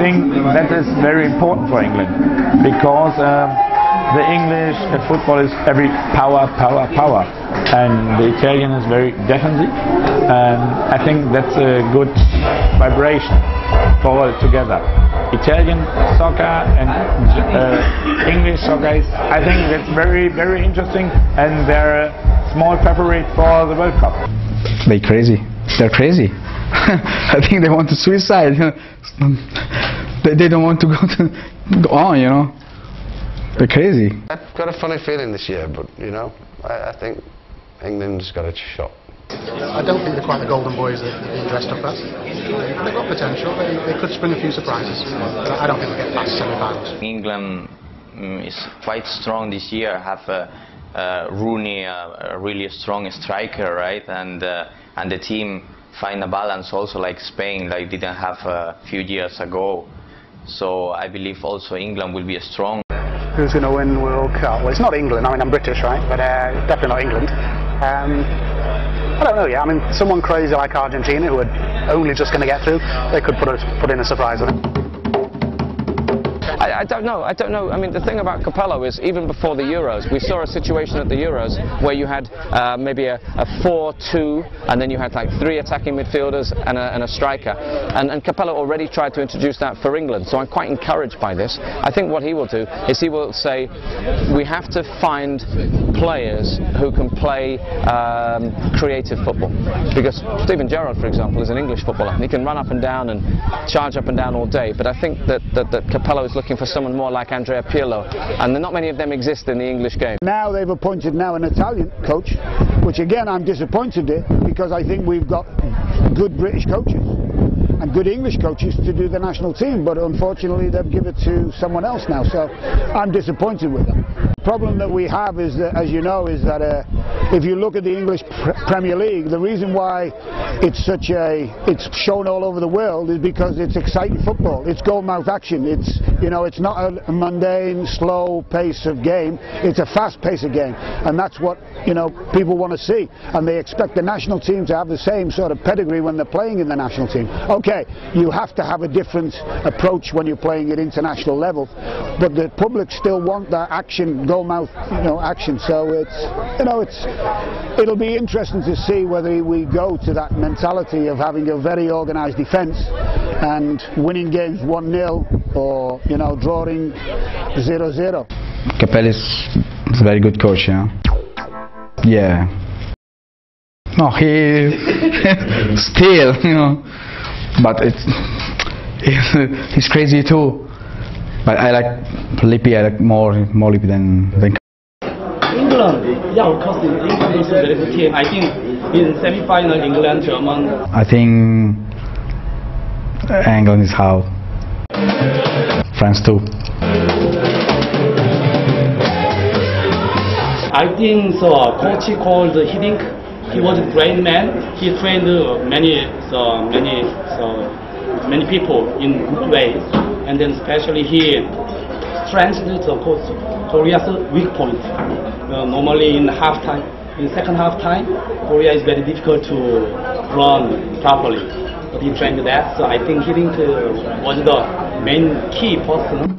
think that is very important for England, because the English football is every power, power, power, and the Italian is very defensive, and I think that's a good vibration for all together. Italian soccer and English soccer is, I think that's very, very interesting, and they're a small favorite for the World Cup. They're crazy. They're crazy. I think they want to suicide. They don't want to go on, you know. They're crazy. I've got a funny feeling this year, but you know, I think England's got a shot. I don't think they're quite the golden boys that they're being dressed up as. They've got potential. They could spring a few surprises. But I don't think they'll get past semi-finals. England is quite strong this year. Have Rooney, a really strong striker, right? And the team find a balance also, like Spain, like didn't have a few years ago. So I believe also England will be strong. Who's going to win World Cup? Well, it's not England. I mean, I'm British, right? But definitely not England. I don't know yet. I mean, someone crazy like Argentina, who are only just going to get through, they could put in a surprise on it. I don't know. I mean, the thing about Capello is, even before the Euros, we saw a situation at the Euros where you had maybe a 4-2, and then you had like 3 attacking midfielders and a striker. And Capello already tried to introduce that for England, so I'm quite encouraged by this. I think what he will do is he will say, we have to find players who can play creative football. Because Steven Gerrard, for example, is an English footballer. He can run up and down and charge up and down all day, but I think that Capello is looking for someone more like Andrea Pirlo, and not many of them exist in the English game. Now they've appointed an Italian coach, which again I'm disappointed in, because I think we've got good British coaches and good English coaches to do the national team, but unfortunately they've given it to someone else now, so I'm disappointed with them. The problem that we have is that, as you know, is that if you look at the English Premier League, the reason why it's shown all over the world is because it's exciting football. It's goal-mouth action. It's, you know, it's not a mundane, slow pace of game. It's a fast pace of game, and that's what, you know, people want to see, and they expect the national team to have the same sort of pedigree when they're playing in the national team. Okay, you have to have a different approach when you're playing at international level, but the public still want that action, goal-mouth, you know, action. So it's, you know, it'll be interesting to see whether we go to that mentality of having a very organised defence and winning games 1-0, or, you know, drawing 0-0. Capello is a very good coach, you know. Yeah. No, he still, you know, but he's crazy too. But I like Lippi. I like more Lippi than. England, yeah, of course, England is a very good team. I think in semi-final, England, German. I think England is out. France too. I think so. Coach called Hiddink. He was a great man. He trained many people in good way, and then especially he strengthened Korea's weak point. Normally in second half time, Korea is very difficult to run properly. But he trained that, so I think Hiddink was the main key person.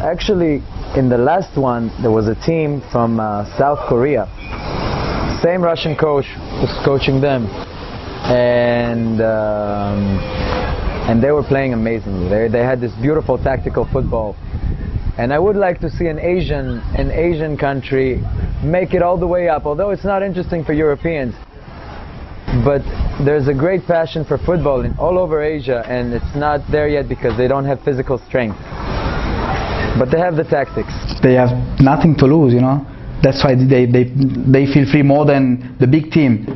Actually, in the last one, there was a team from South Korea. Same Russian coach was coaching them, and they were playing amazingly. They had this beautiful tactical football, and I would like to see an Asian country make it all the way up. Although it's not interesting for Europeans, but there's a great passion for football all over Asia, and it's not there yet because they don't have physical strength. But they have the tactics. They have nothing to lose, you know. That's why they feel free more than the big team. The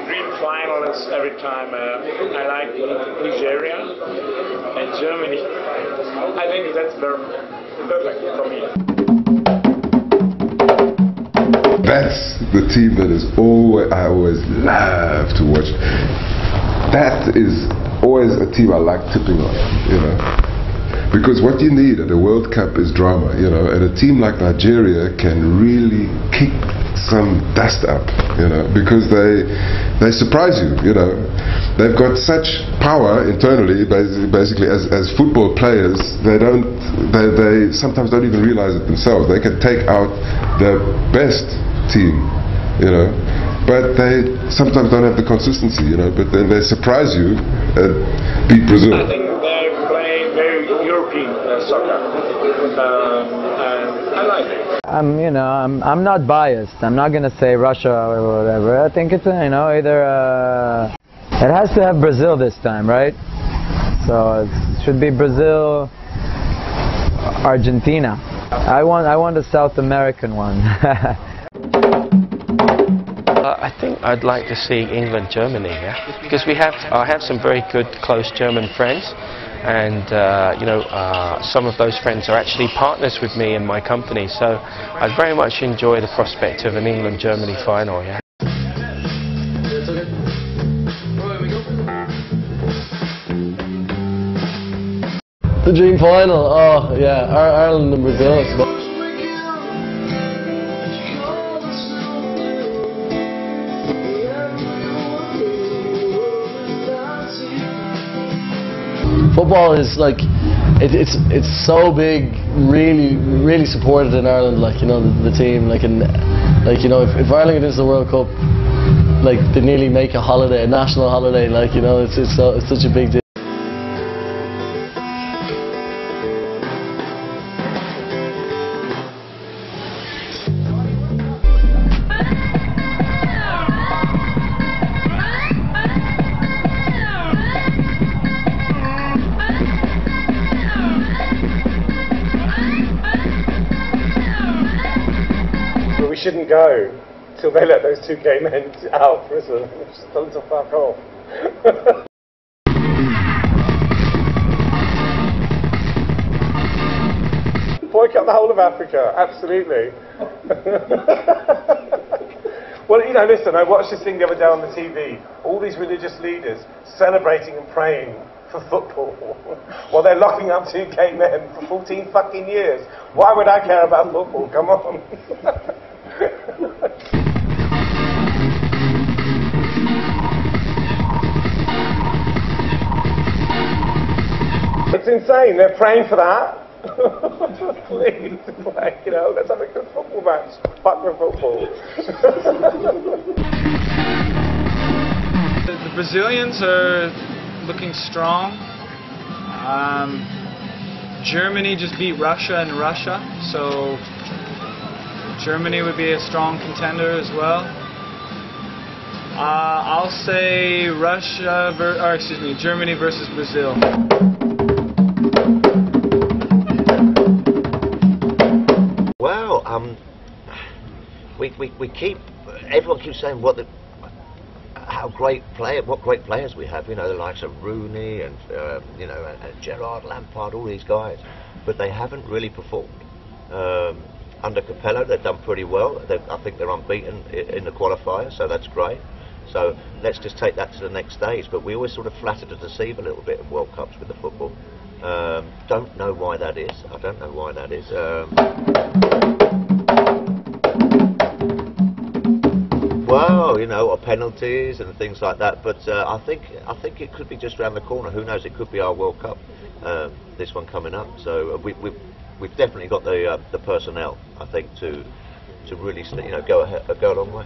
dream final is every time I like Nigeria and Germany. I think that's perfect for me. That's the team that is I always love to watch. That is always a team I like tipping on, you know. Because what you need at a World Cup is drama, you know, and a team like Nigeria can really kick some dust up, you know, because they surprise you, you know. they've got such power internally, basically as football players. They sometimes don't even realize it themselves. They can take out the best team, you know, but they sometimes don't have the consistency, you know. But then they surprise you and beat Brazil. I think they're playing very European soccer. I like it. I'm not biased. I'm not gonna say Russia or whatever. I think it's either it has to have Brazil this time, right? So it should be Brazil, Argentina. I want a South American one. I think I'd like to see England, Germany, yeah, because I have some very good close German friends, and some of those friends are actually partners with me in my company, so I'd very much enjoy the prospect of an England-Germany final, yeah. The dream final, oh yeah, Ireland and Brazil, I suppose. Football is like, it's so big, really supported in Ireland, like, you know, the team, like, and like, you know, if Ireland wins the World Cup, like, they nearly make a holiday, a national holiday, like, you know, it's such a big deal. We shouldn't go till they let those two gay men out of prison. Just tell them to fuck off. Boycott the whole of Africa, absolutely. Well, you know, listen, I watched this thing the other day on the TV. All these religious leaders celebrating and praying for football while they're locking up two gay men for 14 fucking years. Why would I care about football? Come on. It's insane. They're praying for that. Please, like, you know, let's have a good football match. Fuck with football. The Brazilians are looking strong. Germany just beat Russia in Russia, so Germany would be a strong contender as well. I'll say Germany versus Brazil. Well, everyone keeps saying what great players we have. You know, the likes of Rooney and and Gerrard, Lampard, all these guys, but they haven't really performed. Under Capello, they've done pretty well. I think they're unbeaten in the qualifier, so that's great. So let's just take that to the next stage. But we always sort of flatter to deceive a little bit in World Cups with the football. Don't know why that is. I don't know why that is. Well, you know, or penalties and things like that. But I think it could be just around the corner. Who knows? It could be our World Cup. This one coming up. So we've definitely got the personnel, I think, to really, you know, go a long way.